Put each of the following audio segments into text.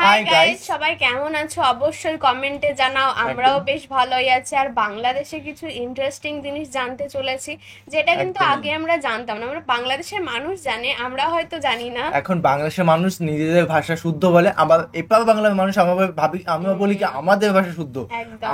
Hi guys, সবাই কেমন আছো? অবশ্যই কমেন্টে জানাও। আমরাও বেশ ভালোই আছি। আর বাংলাদেশে কিছু ইন্টারেস্টিং জিনিস জানতে চলেছি, যেটা কিন্তু আগে আমরা জানতাম না। আমরা বাংলাদেশের মানুষ জানে, আমরা হয়তো জানি না। এখন বাংলাদেশের মানুষ নিজেদের ভাষা শুদ্ধ বলে, আবার এপার বাংলার মানুষ আমরা বলি কি আমাদের ভাষা শুদ্ধ,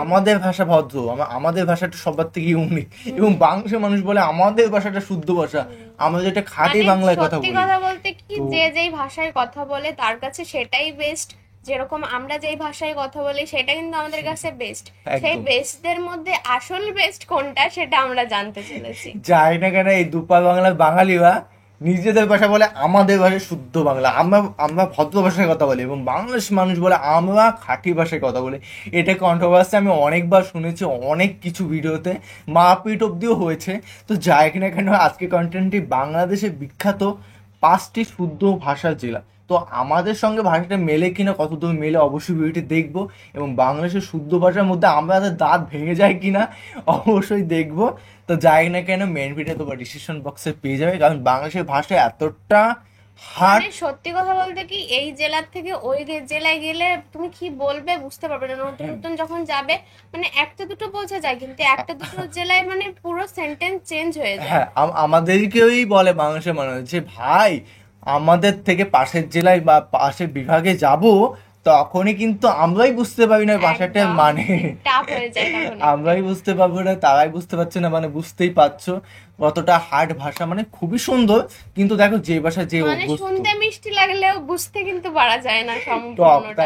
আমাদের ভাষা ভদ্র, আমাদের ভাষাটা সবার থেকে ইউনিক। এবং বাংলাদেশের মানুষ বলে আমাদের ভাষাটা শুদ্ধ ভাষা, আমরা যেটা খাঁটি বাংলায় কথা বলি। সত্যি কথা বলতে কি, যে যেই ভাষায় কথা বলে তার কাছে সেটাই বেস্ট। যেরকম আমরা যেই ভাষায় কথা বলি সেটা কিন্তু আমাদের কাছে বেস্ট। সেই বেস্টদের মধ্যে আসল বেস্ট কোনটা সেটা আমরা জানতে চলেছি। যাই না কেন এই দুপার বাংলার বাঙালিরা নিজেদের ভাষা বলে আমাদের ভাষা শুদ্ধ বাংলা, আমরা ভদ্র ভাষায় কথা বলি, এবং বাংলাদেশ মানুষ বলে আমরা খাঁটি ভাষায় কথা বলি। এটা কন্ট্রোভার্সি আমি অনেকবার শুনেছি, অনেক কিছু ভিডিওতে মারপিট অব্দিও হয়েছে। তো যাই না কেন আজকে কন্টেন্টটি বাংলাদেশের বিখ্যাত 5টি শুদ্ধ ভাষার জেলা। তো আমাদের সঙ্গে ভাষাটা মেলে কিনা, কতদূর মেলে অবশ্যই ভিডিওটি দেখবো। এবং বাংলাদেশের শুদ্ধ ভাষার মধ্যে আমাদের দাঁত ভেঙে যায় কিনা অবশ্যই দেখবো। তো যাই না কেন মেন ভিডিও তোমার ডিসক্রিপশন বক্সে পেয়ে যাবে, কারণ বাংলাদেশের ভাষা এতটা হার্ড। সত্যি কথা বলতে কি, এই জেলার থেকে ওই জেলায় গেলে তুমি কি বলবে বুঝতে পারবে না। নতুন নতুন যখন যাবে মানে একটা দুটো বোঝা যায়, কিন্তু একটা দুটো জেলায় মানে পুরো সেন্টেন্স চেঞ্জ হয়ে যায়। হ্যাঁ, আমাদেরকেই বলে বাংলাদেশের মানুষ যে ভাই আমাদের থেকে পাশের জেলায় বা পাশের বিভাগে যাব, তখনই কিন্তু আমরাই বুঝতে পারি না ভাষাটার মানে, আমরাই বুঝতে পারবো না, তারাই বুঝতে পারছে না। মানে বুঝতেই পারছো কতটা হার্ড ভাষা, মানে খুবই সুন্দর, কিন্তু দেখো যে ভাষা যে শুনতে মিষ্টি লাগলেও বুঝতে কিন্তু পারা যায় না সম্পূর্ণটা,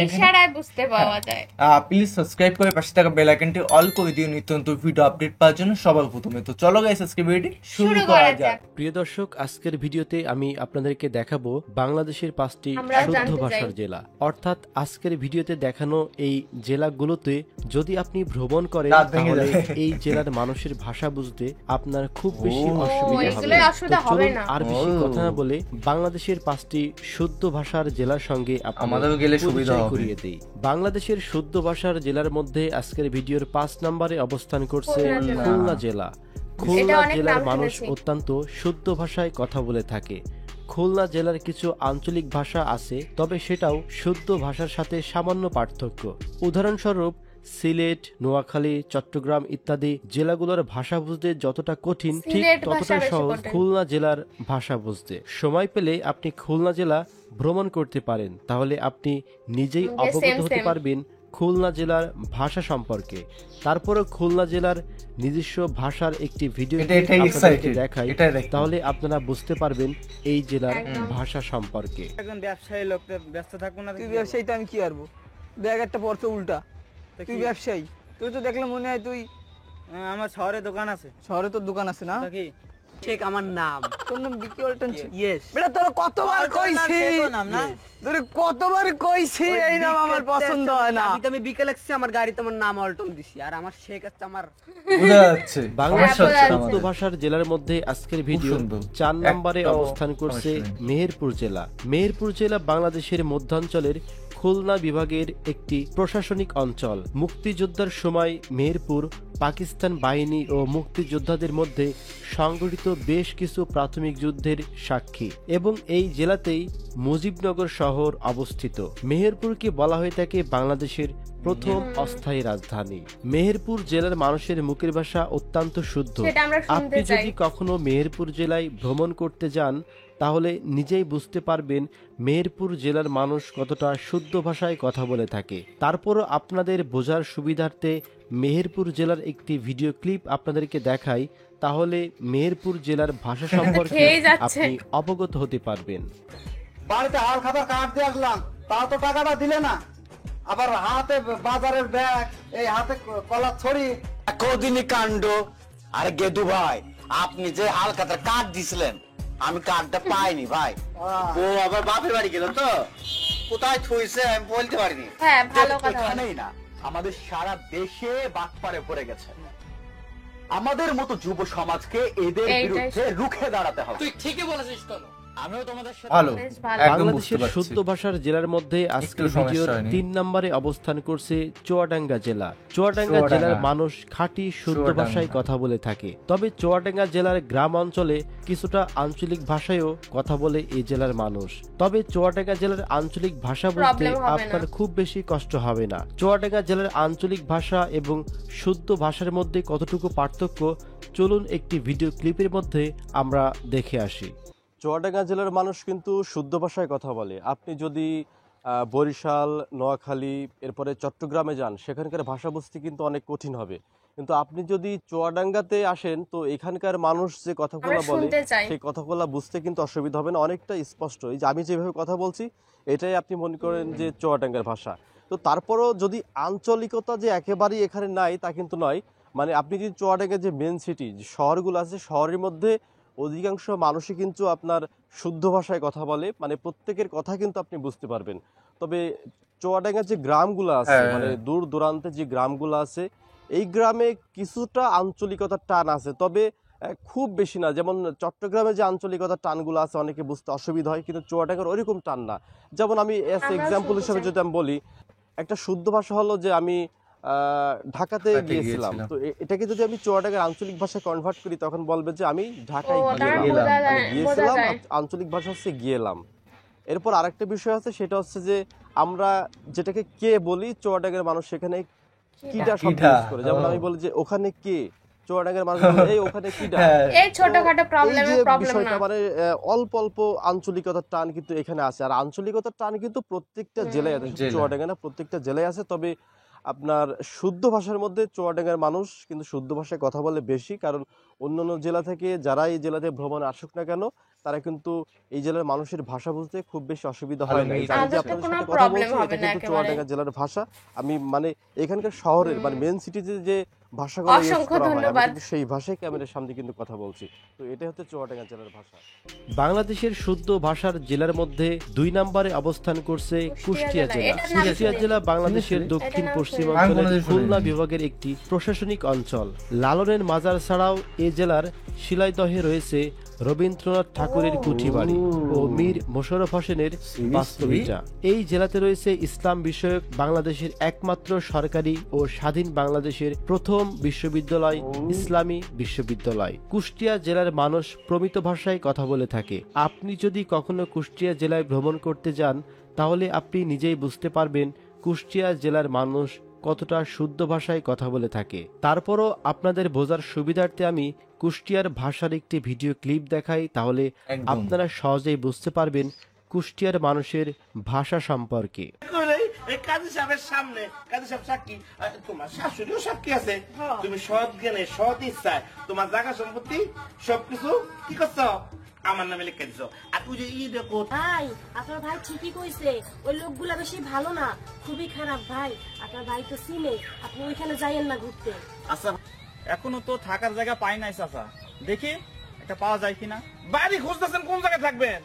ইশারায় বুঝতে পাওয়া যায়। প্লিজ সাবস্ক্রাইব করে পাশে থাকা বেল আইকনটি অল করে দিও নিত্য নতুন ভিডিও আপডেট পাওয়ার জন্য সবার প্রথমে। তো চলো গাইস আজকে ভিডিওটি শুরু করা যাক। প্রিয় দর্শক, আজকের ভিডিওতে আমি আপনাদেরকে দেখাবো বাংলাদেশের 5টি শুদ্ধ ভাষার জেলা। অর্থাৎ আজকের ভিডিওতে দেখানো এই জেলাগুলোতে যদি আপনি ভ্রমণ করেন তাহলে এই জেলার মানুষের ভাষা বুঝতে আপনার খুব বেশি অসুবিধা হবে না। আর বেশি কথা না বলে বাংলাদেশের 5টি শুদ্ধ ভাষার জেলার সঙ্গে আমাদের গেলে সুবিধা করিয়ে দেই। বাংলাদেশের শুদ্ধ ভাষার জেলার মধ্যে আজকের ভিডিওর 5 নম্বরে অবস্থান করছে খুলনা জেলা। খুলনা জেলার মানুষ অত্যন্ত শুদ্ধ ভাষায় কথা বলে থাকে। খুলনা জেলার কিছু আঞ্চলিক ভাষা আছে, তবে সেটাও শুদ্ধ ভাষার সাথে সামান্য পার্থক্য। উদাহরণস্বরূপ সিলেট, নোয়াখালী, চট্টগ্রাম ইত্যাদি জেলাগুলোর ভাষা বুঝতে যতটা কঠিন, ঠিক ততটা সহজ খুলনা জেলার ভাষা বুঝতে। সময় পেলে আপনি খুলনা জেলা ভ্রমণ করতে পারেন, তাহলে আপনি নিজেই অবগত হতে পারবেন খুলনা জেলার ভাষা সম্পর্কে। তারপরে খুলনা জেলার নিজস্ব ভাষার একটি ভিডিও দেখাই, তাহলে আপনারা বুঝতে পারবেন এই জেলার ভাষা সম্পর্কে। একজন ব্যবসায়ী লোক ব্যস্ত থাকবো না, তুই ব্যবসায়ী তো আমি কি পারবো, ব্যাগ একটা পড়ছে উল্টা, তুই ব্যবসায়ী, তুই তো দেখলে মনে হয় তুই। আমার শহরে দোকান আছে। শহরে তোর দোকান আছে না? ঠিক আমার নাম। তোর নাম বিকি ওয়ালটন? ইয়েস। বেটা তোর কতবার কইছি, তোর কতবার কইছি এই নাম আমার পছন্দ হয় না। আমি বিকে লাগছে, আমার গাড়ি তোমার নাম ওয়ালটন দিছি, আর আমার শেখ আছে আমার। বুঝা যাচ্ছে বাংলাদেশের শুদ্ধ ভাষার জেলার মধ্যে আজকের ভিডিও 4 নম্বরে অবস্থান করছে মেহেরপুর জেলা। মেহেরপুর জেলা বাংলাদেশের মধ্যাঞ্চলের খুলনা বিভাগের একটি প্রশাসনিক অঞ্চল। মুক্তিযোদ্ধার সময় মেহেরপুর পাকিস্তান বাহিনী ও মুক্তিযোদ্ধাদের মধ্যে সংঘটিত বেশ কিছু প্রাথমিক যুদ্ধের সাক্ষী, এবং এই জেলাতেই মুজিবনগর শহর অবস্থিত। মেহেরপুরকে বলা হয়ে থাকে বাংলাদেশের প্রথম অস্থায়ী রাজধানী। মেহেরপুর জেলার মানুষের মুখের ভাষা অত্যন্ত শুদ্ধ। আপনি যদি কখনো মেহেরপুর জেলায় ভ্রমণ করতে যান তাহলে নিজেই বুঝতে পারবেন মেহেরপুর জেলার মানুষ কতটা শুদ্ধ ভাষায় কথা বলে থাকে। তারপরও আপনাদের বোঝার সুবিধার্থে মেহেরপুর জেলার একটি ভিডিও ক্লিপ আপনাদেরকে দেখাই, তাহলে মেহেরপুর জেলার ভাষা সম্পর্কে আপনি অবগত হতে পারবেন। বাড়িতে হাল খাবার কাঠ দিয়ে আসলাম, তাও তো টাকাটা দিলে না। আবার হাতে বাজারের ব্যাগ, এই হাতে কলা ছড়ি, কদিনই কাণ্ড। আরে গেদু ভাই, আপনি যে হাল খাতার কাঠ দিছিলেন, আমি কাঠটা পাইনি ভাই। ও আবার বাপের বাড়ি গেল, তো কোথায় থুইছে আমি বলতে পারিনি। হ্যাঁ, ভালো কথা। এখানেই না, আমাদের সারা দেশে বাটপারে পড়ে গেছে। আমাদের মতো যুব সমাজকে এদের বিরুদ্ধে রুখে দাঁড়াতে হবে। তুই ঠিকই বলেছিস। আমিও তোমাদের সাথে ভালো বেশ ভালো। একদম বুঝতে বাংলাদেশের পারছি। শুদ্ধ ভাষার জেলার মধ্যে আজকের সমস্যা ভিডিওর হয়নি। 3 নম্বরে অবস্থান করছে চুয়াডাঙ্গা জেলা। চুয়াডাঙ্গা চুয়াডাঙ্গা। জেলার মানুষ খাঁটি শুদ্ধ চুয়াডাঙ্গা। ভাষায় কথা বলে থাকে। তবে চুয়াডাঙ্গা জেলার গ্রাম অঞ্চলে কিছুটা আঞ্চলিক ভাষায়ও কথা বলে এই জেলার মানুষ। তবে চুয়াডাঙ্গা জেলার আঞ্চলিক ভাষা বলতে Problem হবে না। আপনার খুব বেশি কষ্ট হবে না। চুয়াডাঙ্গা জেলার আঞ্চলিক ভাষা এবং শুদ্ধ ভাষার মধ্যে কতটুকু পার্থক্য, চলুন একটি ভিডিও ক্লিপের মধ্যে আমরা দেখে আসি। চুয়াডাঙ্গা জেলার মানুষ কিন্তু শুদ্ধ ভাষায় কথা বলে। আপনি যদি বরিশাল, নোয়াখালী, এরপরে চট্টগ্রামে যান, সেখানকার ভাষা বুঝতে কিন্তু অনেক কঠিন হবে। কিন্তু আপনি যদি চুয়াডাঙ্গাতে আসেন, তো এখানকার মানুষ যে কথাগুলো আমরা বলে শুনতে চাই। সেই কথাগুলো বুঝতে কিন্তু অসুবিধা হবে না, অনেকটা স্পষ্ট। এই যে আমি যেভাবে কথা বলছি, এটাই আপনি মনে করেন যে চুয়াডাঙ্গার ভাষা। তো তারপরও যদি আঞ্চলিকতা যে একেবারেই এখানে নাই তা কিন্তু নয়। মানে আপনি যদি চুয়াডাঙ্গার যে মেন সিটি, যে শহরগুলো আছে, শহরের মধ্যে অধিকাংশ মানুষই কিন্তু আপনার শুদ্ধ ভাষায় কথা বলে, মানে প্রত্যেকের কথা কিন্তু আপনি বুঝতে পারবেন। তবে চুয়াডাঙ্গার যে গ্রামগুলো আছে, হ্যাঁ। মানে দূর দূরান্তে যে গ্রামগুলো আছে, এই গ্রামে কিছুটা আঞ্চলিকতার টান আছে, তবে খুব বেশি না। যেমন চট্টগ্রামে যে আঞ্চলিকতার টানগুলো আছে অনেকে বুঝতে অসুবিধা হয়, কিন্তু চুয়াডাঙ্গার ওইরকম টান না। যেমন আমি আমরাও এক্সাম্পল শুনতে হিসেবে চাই। যদি আমি বলি, একটা শুদ্ধ ভাষা হলো যে আমি ঢাকাতে গিয়েছিলাম, তো এটাকে যদি আমি চুয়াডাঙ্গার আঞ্চলিক ভাষায় কনভার্ট করি, তখন বলবে যে আমি ঢাকায় ও, তার গিয়েলাম। বোঝা যায়, আমি বোঝা গিয়েছিলাম, যায়। আঞ্চলিক ভাষা হচ্ছে গিয়েলাম। এরপর আরেকটা বিষয় আছে, সেটা হচ্ছে যে আমরা যেটাকে কে বলি, চুয়াডাঙ্গার মানুষ সেখানে কিটা শব্দ কিটা, ইউজ করে। যেমন ও। আমি বলি যে ওখানে কে, চুয়াডাঙ্গার মানুষ বলে এই ওখানে কিটা। হ্যাঁ। এই ছোটখাটো তো এই প্রবলেম যে প্রবলেম বিষয়টা, না। মানে অল্প অল্প আঞ্চলিকতার টান কিন্তু এখানে আছে। আর আঞ্চলিকতার টান কিন্তু প্রত্যেকটা জেলায় আছে, শুধু জেলা। চুয়াডাঙ্গা না, প্রত্যেকটা জেলায় আছে। তবে আপনার শুদ্ধ ভাষার মধ্যে চুয়াডাঙ্গার মানুষ কিন্তু শুদ্ধ ভাষায় কথা বলে বেশি, কারণ অন্যান্য জেলা থেকে যারা এই জেলাতে ভ্রমণে আসুক না কেন, তারা কিন্তু এই জেলার মানুষের ভাষা বুঝতে খুব বেশি অসুবিধা হয় না। এই যে আমি যে তাদের তো আপনাদের কোনো সাথে কথা problem বলছি, হবে এটা না কিন্তু একেবারে। চুয়াডাঙ্গা জেলার ভাষা। আমি মানে এখানকার শহরের মানে মেন সিটিতে যে ভাষাগুলো ইউজ অসংখ্য করা হয়, আমি ধন্যবাদ। কিন্তু সেই ভাষায় ক্যামেরার সামনে কিন্তু কথা বলছি। তো এটাই হচ্ছে চুয়াডাঙ্গা জেলার ভাষা। বাংলাদেশের শুদ্ধ ভাষার জেলার মধ্যে 2 নম্বরে অবস্থান করছে কুষ্টিয়া জেলা। জেলা। এটার নাম কুষ্টিয়া শুনি। জেলা বাংলাদেশের শুনেছি। দক্ষিণ এটার নাম পশ্চিম শুনেছি। আমি অঞ্চলের কোনোদিন খুলনা শুনিনি। বিভাগের একটি প্রশাসনিক অঞ্চল। লালনের মাজার ছাড়াও এ জেলার শিলাইদহে রয়েছে রবীন্দ্রনাথ ঠাকুরের কুঠিবাড়ি ও মীর মোশাররফ হোসেনের বাস্তবিটা। এই জেলাতে রয়েছে ইসলাম বিষয়ক বাংলাদেশের একমাত্র সরকারি ও স্বাধীন বাংলাদেশের প্রথম বিশ্ববিদ্যালয়, ইসলামী বিশ্ববিদ্যালয়। কুষ্টিয়া জেলার মানুষ প্রমিত ভাষায় কথা বলে থাকে। আপনি যদি কখনো কুষ্টিয়া জেলায় ভ্রমণ করতে যান, তাহলে আপনি নিজেই বুঝতে পারবেন কুষ্টিয়া জেলার মানুষ কতটা শুদ্ধ ভাষায় কথা বলে থাকে। তারপরও আপনাদের বোঝার সুবিধার্থে আমি কুষ্টিয়ার ভাষার একটি ভিডিও ক্লিপ দেখাই, তাহলে একদম। আপনারা সহজেই বুঝতে পারবেন কুষ্টিয়ার মানুষের ভাষা সম্পর্কে। এই কাজী সাহেবের সামনে কাজী সাহেব সাক্ষী, তোমার শাশুড়িও সাক্ষী আছে। তুমি সৎ জ্ঞানে সৎ ইচ্ছায় তোমার জায়গা সম্পত্তি সবকিছু কি করছো আমার নামে লিখে দিছো। আর তুই যে দেখো ভাই, আপনার ভাই ঠিকই কইছে, ওই লোকগুলা বেশি ভালো না, খুবই খারাপ ভাই। আপনার ভাই তো চিনে, আপনি ওইখানে যাইয়েন না ঘুরতে। আচ্ছা, এখনো তো থাকার জায়গা পাই নাই চাচা, দেখি একটা পাওয়া যায় কিনা। বাড়ি খুঁজতেছেন কোন জায়গায় থাকবেন?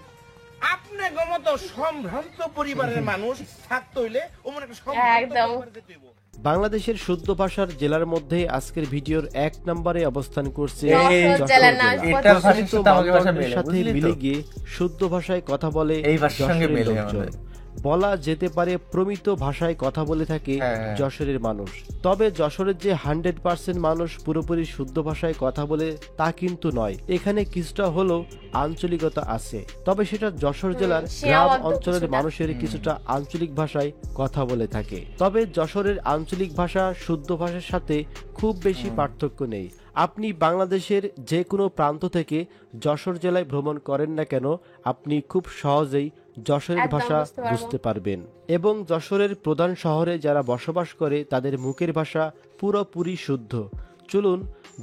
আপনি গমত সম্ভ্রান্ত পরিবারের মানুষ থাকতে হইলে ওমন একটা সম্ভ্রান্ত একদম। পরিবারে যেতে হইব। বাংলাদেশের শুদ্ধ ভাষার জেলার মধ্যে আজকের ভিডিওর 1 নম্বরে অবস্থান করছে যশোর যশোর জেলা জেলা। না, এটা ভাষার প্রচলিত সাথে আমাদের ভাষা মানদণ্ডের মেলে, সাথে বুঝলি তো? মিলে গিয়ে শুদ্ধ ভাষায় কথা বলে এই ভাষার সঙ্গে যশোরের মেলে লোকজন। আমাদের। বলা যেতে পারে প্রমিত ভাষায় কথা বলে থাকে হ্যাঁ। যশোরের মানুষ। তবে যশোরের যে 100% মানুষ পুরোপুরি শুদ্ধ ভাষায় কথা বলে তা কিন্তু নয়। এখানে কিছুটা হলেও আঞ্চলিকতা আছে, তবে সেটা যশোর জেলার গ্রাম সীমাবদ্ধ অঞ্চলের কিছুটা। মানুষের কিছুটা আঞ্চলিক ভাষায় কথা বলে থাকে। তবে যশোরের আঞ্চলিক ভাষা শুদ্ধ ভাষার সাথে খুব বেশি পার্থক্য নেই। আপনি বাংলাদেশের যে কোনো প্রান্ত থেকে যশোর জেলায় ভ্রমণ করেন না কেন, আপনি খুব সহজেই যশোরের একদম ভাষা বুঝতে পারবো। বুঝতে পারবেন। এবং যশোরের প্রধান শহরে যারা বসবাস করে তাদের মুখের ভাষা পুরোপুরি শুদ্ধ। চলুন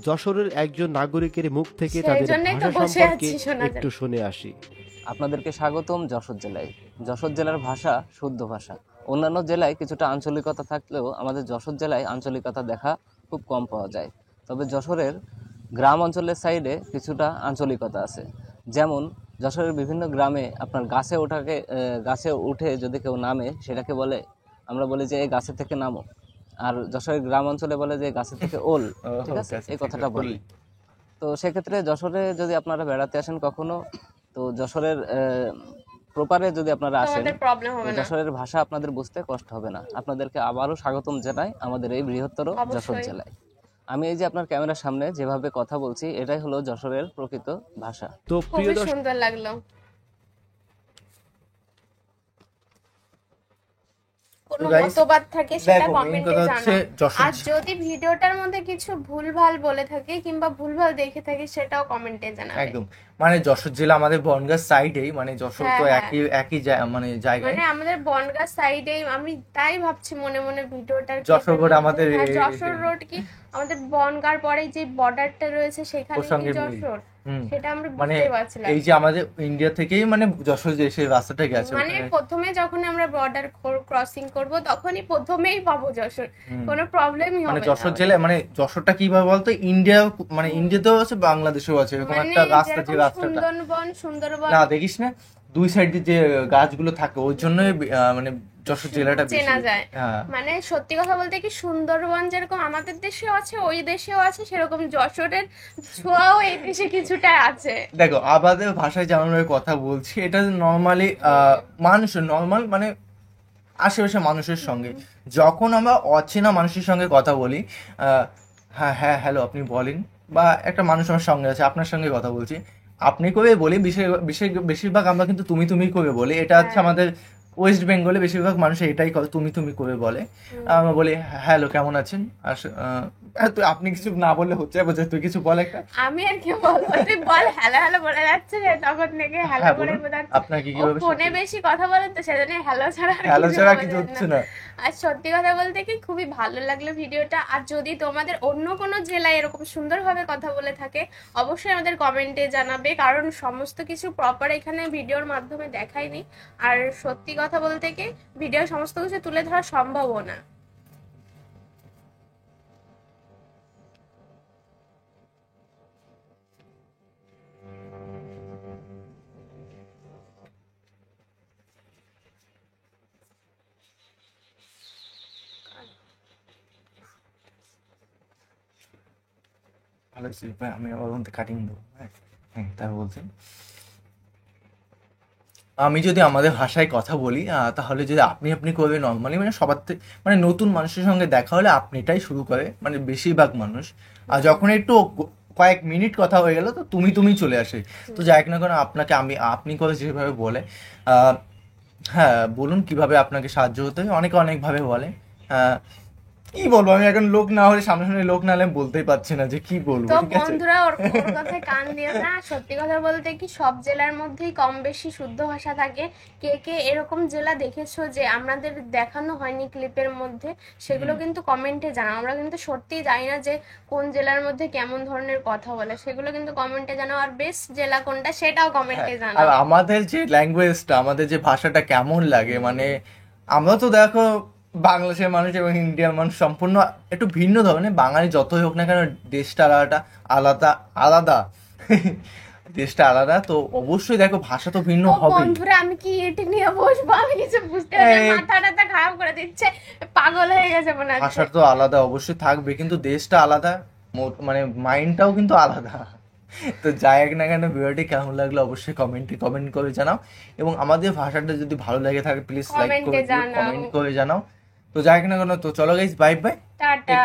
যশোরের একজন নাগরিকের মুখ থেকে সেই তাদের জন্যই তো ভাষা বসে সম্পর্কে আছি, শোনা একটু শুনে আসি। আপনাদেরকে স্বাগতম যশোর জেলায়। যশোর জেলার ভাষা শুদ্ধ ভাষা। অন্যান্য জেলায় কিছুটা আঞ্চলিকতা থাকলেও আমাদের যশোর জেলায় আঞ্চলিকতা দেখা খুব কম পাওয়া যায়। তবে যশোরের গ্রাম অঞ্চলের সাইডে কিছুটা আঞ্চলিকতা আছে। যেমন যশোরের বিভিন্ন গ্রামে আপনার গাছে উঠে যদি কেউ নামে, সেটাকে বলে, আমরা বলি যে এই গাছে থেকে নামো। আর যশোরের গ্রাম অঞ্চলে বলে যে গাছে থেকে ওল, ঠিক আছে, এই কথাটা বলি। তো সেক্ষেত্রে যশোরে যদি আপনারা বেড়াতে আসেন কখনো, তো যশোরের প্রপারে যদি আপনারা আসেন, তোমাদের প্রবলেম হবে না। যশোরের ভাষা আপনাদের বুঝতে কষ্ট হবে না। আপনাদেরকে আবারও স্বাগতম জানাই আমাদের এই বৃহত্তর যশোর অবশ্যই। জেলায়। আমি এই যে আপনার ক্যামেরার সামনে যেভাবে কথা বলছি, এটাই হলো যশোরের প্রকৃত ভাষা। তো প্রিয় খুবই দর্শক, সুন্দর লাগলো। কোনো guys, মতবাদ থাকে সেটা দেখো, main কমেন্টে কথা হচ্ছে জানাও। যশোর আর যদি ভিডিওটার মধ্যে কিছু ভুলভাল বলে থাকি কিংবা ভুলভাল দেখে থাকি সেটাও কমেন্টে জানাবে। একদম, মানে যশোর জেলা আমাদের বনগাঁ সাইডেই, মানে যশোর তো হ্যাঁ, একই একই মানে জায়গায়। মানে আমাদের বনগাঁ সাইডে, আমি তাই ভাবছি মনে মনে ভিডিওটার যশোর রোড আমাদের যশোর রোড কি আমাদের বনগাঁর পরে যে বর্ডারটা রয়েছে সেখানে ওর সঙ্গে কি যশোর, হুম। সেটা আমরা মানে বুঝতে পারছিলাম। এই যে আমাদের ইন্ডিয়া থেকেই মানে যশোর যে সেই রাস্তাটা গেছে মানে ওখানে। প্রথমে যখন আমরা বর্ডার ক্রসিং করব তখনই প্রথমেই পাবো যশোর, কোনো প্রবলেমই হবে মানে না। যশোর জেলা, মানে যশোরটা কিভাবে বলতো, ইন্ডিয়া মানে ইন্ডিয়াতেও আছে বাংলাদেশেও আছে, এরকম মানে একটা রাস্তা, যে যেরকম রাস্তাটা সুন্দরবন না দেখিস না, দুই সাইডে যে গাছগুলো থাকে ওর জন্যই মানে যশোর জেলাটা বেশি চেনা যায়। হ্যাঁ। মানে সত্যি কথা বলতে কি সুন্দরবন যেরকম আমাদের দেশেও আছে, ওই দেশেও আছে, সেরকম যশোরের ছোঁয়াও এই দেশে কিছুটা আছে। দেখো, আমাদের ভাষায় যেমন ভাবে কথা বলছি, এটা নর্মালি মানুষের নর্মাল মানে আশেপাশে মানুষের সঙ্গে, যখন আমরা অচেনা মানুষের সঙ্গে কথা বলি, হ্যাঁ হ্যাঁ হ্যালো আপনি বলেন, বা একটা মানুষ আমার সঙ্গে আছে আপনার সঙ্গে কথা বলছি, আপনি করে বলি, বেশিরভাগ আমরা কিন্তু তুমি তুমি করে বলি। এটা হচ্ছে আমাদের ওয়েস্ট বেঙ্গলে বেশিরভাগ মানুষ এটাই তুমি তুমি করে বলে। আমরা বলি হ্যালো কেমন আছেন, তুই আপনি কিছু না বললে হচ্ছে, তুই কিছু বল একটা। আমি আর কি বলবো, তুই বল হ্যালো হ্যালো বলে যাচ্ছে যে তখন থেকে হ্যালো হ্যাঁ, বলে বলুন। বোঝাচ্ছে। আপনার কি ও কিভাবে ফোনে বেশি কথা বলেন তো সেজন্য হ্যালো ছাড়া আর হ্যালো কিছু ছাড়া বলে কিছু না। হচ্ছে না। আর সত্যি কথা বলতে কি খুবই ভালো লাগলো ভিডিওটা। আর যদি তোমাদের অন্য কোনো জেলায় এরকম সুন্দরভাবে কথা বলে থাকে অবশ্যই আমাদের কমেন্টে জানাবে, কারণ সমস্ত কিছু প্রপার এখানে ভিডিওর মাধ্যমে দেখায়নি। আর সত্যি কথা বলতে কি ভিডিও সমস্ত কিছু তুলে ধরা সম্ভবও না। ভালো ছিল ভাই, আমি আবার ওখান থেকে কাটিং দেবো। হ্যাঁ তার বলছেন, আমি যদি আমাদের ভাষায় কথা বলি, তাহলে যদি আপনি আপনি করবে নর্মালি, মানে সবার থেকে মানে নতুন মানুষের সঙ্গে দেখা হলে আপনিটাই শুরু করে মানে বেশিরভাগ মানুষ। আর যখন একটু কয়েক মিনিট কথা হয়ে গেল তো তুমি তুমি চলে আসে। তো যাই না কেন আপনাকে আমি আপনি করে যেভাবে বলে, হ্যাঁ বলুন কিভাবে আপনাকে সাহায্য হতে হয়, অনেকে অনেকভাবে বলে। কি বলবো, আমি এখন লোক না হলে সামনে লোক না হলে আমি বলতেই পারছি না যে কি বলবো। তো ঠিক আছে, বন্ধুরা ওর কথায় কান দিও না। সত্যি কথা বলতে কি সব জেলার মধ্যেই কম বেশি শুদ্ধ ভাষা থাকে। কে কে এরকম জেলা দেখেছো যে আমাদের দেখানো হয়নি ক্লিপের মধ্যে, সেগুলো কিন্তু কমেন্টে জানাও। আমরা কিন্তু সত্যি জানি না যে কোন জেলার মধ্যে কেমন ধরনের কথা বলে, সেগুলো কিন্তু কমেন্টে জানাও। আর বেস্ট জেলা কোনটা সেটাও কমেন্টে আর জানাও। আমাদের যে ল্যাঙ্গুয়েজটা, আমাদের যে ভাষাটা কেমন লাগে, মানে আমরা তো দেখো বাংলাদেশের মানুষ এবং ইন্ডিয়ার মানুষ সম্পূর্ণ একটু ভিন্ন ধরনের। বাঙালি যতই হোক না কেন দেশটা আলাদা আলাদা দেশটা আলাদা, তো অবশ্যই দেখো ভাষা তো ভিন্ন ও হবে। বন্ধুরা আমি কি এটি নিয়ে বসবো, আমি কিছু বুঝতে পারছি না, মাথাটা খারাপ করে দিচ্ছে, পাগল হয়ে গেছে মনে হচ্ছে। ভাষা তো আলাদা অবশ্যই থাকবে, কিন্তু দেশটা আলাদা, মানে মাইন্ডটাও কিন্তু আলাদা। তো যাই হোক না কেন, ভিডিওটি কেমন লাগলো অবশ্যই কমেন্ট করে জানাও, এবং আমাদের ভাষাটা যদি ভালো লাগে থাকে প্লিজ লাইক করে কমেন্ট করে জানাও। তো যাই হোক না কেন, তো চলো গাইস, বাই বাই, টাটা।